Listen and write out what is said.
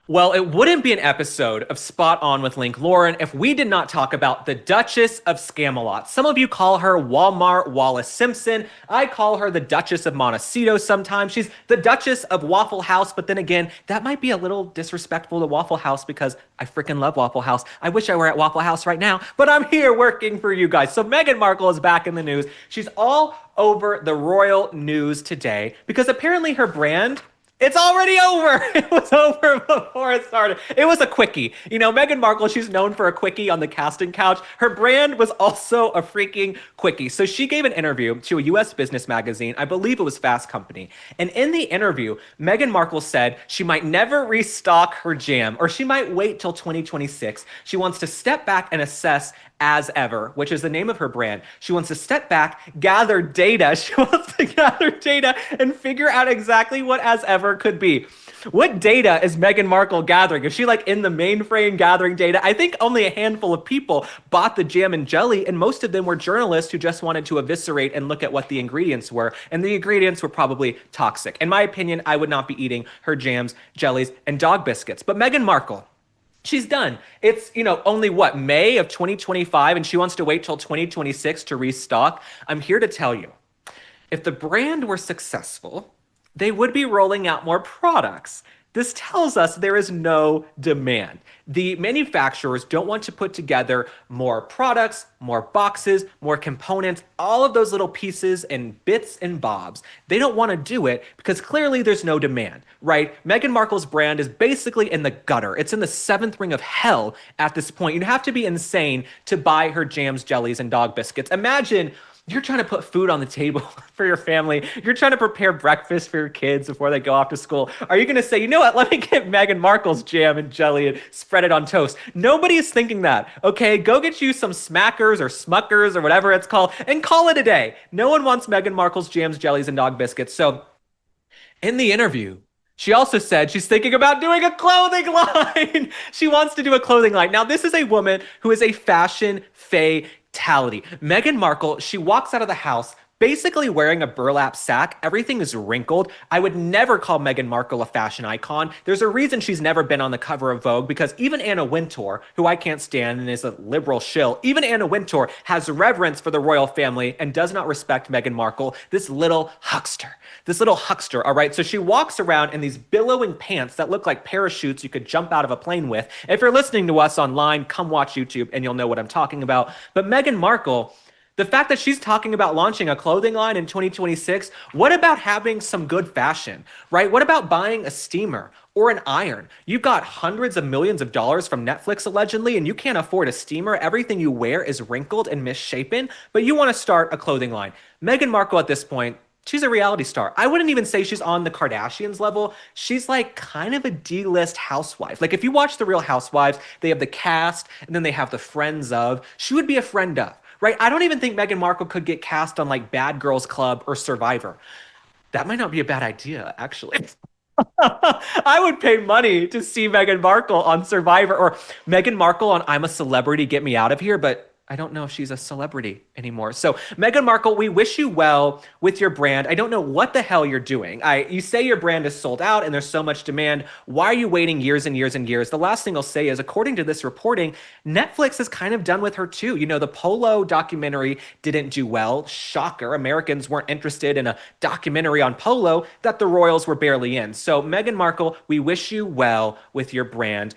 Well, it wouldn't be an episode of Spot On with Link Lauren if we did not talk about the Duchess of Scamlot. Some of you call her Walmart Wallace Simpson. I call her the Duchess of Montecito sometimes. She's the Duchess of Waffle House, but then again, that might be a little disrespectful to Waffle House because I freaking love Waffle House. I wish I were at Waffle House right now, but I'm here working for you guys. So Meghan Markle is back in the news. She's all over the royal news today because apparently her brand it's already over. It was over before it started. It was a quickie. You know, Meghan Markle, she's known for a quickie on the casting couch. Her brand was also a freaking quickie. So she gave an interview to a US business magazine. I believe it was Fast Company. And in the interview, Meghan Markle said she might never restock her jam or she might wait till 2026. She wants to step back and assess as ever, which is the name of her brand. She wants to step back, gather data. She wants to gather data and figure out exactly what as ever could be. What data is Meghan Markle gathering? Is she like in the mainframe gathering data? I think only a handful of people bought the jam and jelly, and most of them were journalists who just wanted to eviscerate and look at what the ingredients were. And the ingredients were probably toxic. In my opinion, I would not be eating her jams, jellies, and dog biscuits. But Meghan Markle, she's done. It's, only what, May of 2025, and she wants to wait till 2026 to restock. I'm here to tell you, if the brand were successful, they would be rolling out more products. This tells us there is no demand. The manufacturers don't want to put together more products, more boxes, more components, all of those little pieces and bits and bobs. They don't want to do it because clearly there's no demand, right? Meghan Markle's brand is basically in the gutter. It's in the seventh ring of hell at this point. You'd have to be insane to buy her jams, jellies, and dog biscuits. Imagine you're trying to put food on the table for your family. You're trying to prepare breakfast for your kids before they go off to school. Are you going to say, you know what, let me get Meghan Markle's jam and jelly and spread it on toast? Nobody is thinking that, okay? Go get you some Smackers or Smuckers or whatever it's called and call it a day. No one wants Meghan Markle's jams, jellies, and dog biscuits. So in the interview, she also said she's thinking about doing a clothing line. She wants to do a clothing line. Now, this is a woman who is a fashion fatality. Meghan Markle, she walks out of the house basically wearing a burlap sack. Everything is wrinkled. I would never call Meghan Markle a fashion icon. There's a reason she's never been on the cover of Vogue because even Anna Wintour, who I can't stand and is a liberal shill, even Anna Wintour has reverence for the royal family and does not respect Meghan Markle, this little huckster. This little huckster, all right? So she walks around in these billowing pants that look like parachutes you could jump out of a plane with. If you're listening to us online, come watch YouTube and you'll know what I'm talking about. But Meghan Markle, the fact that she's talking about launching a clothing line in 2026, what about having some good fashion, right? What about buying a steamer or an iron? You've got hundreds of millions of dollars from Netflix allegedly, and you can't afford a steamer. Everything you wear is wrinkled and misshapen, but you want to start a clothing line. Meghan Markle at this point, she's a reality star. I wouldn't even say she's on the Kardashians level. She's like kind of a D-list housewife. Like if you watch The Real Housewives, they have the cast and then they have the friends of. She would be a friend of. Right? I don't even think Meghan Markle could get cast on like Bad Girls Club or Survivor. That might not be a bad idea, actually. I would pay money to see Meghan Markle on Survivor or Meghan Markle on I'm a Celebrity, Get Me Out of Here, but I don't know if she's a celebrity anymore. So Meghan Markle, we wish you well with your brand. I don't know what the hell you're doing. You say your brand is sold out and there's so much demand. Why are you waiting years and years and years? The last thing I'll say is, according to this reporting, Netflix is kind of done with her too. You know, the Polo documentary didn't do well. Shocker. Americans weren't interested in a documentary on Polo that the royals were barely in. So Meghan Markle, we wish you well with your brand.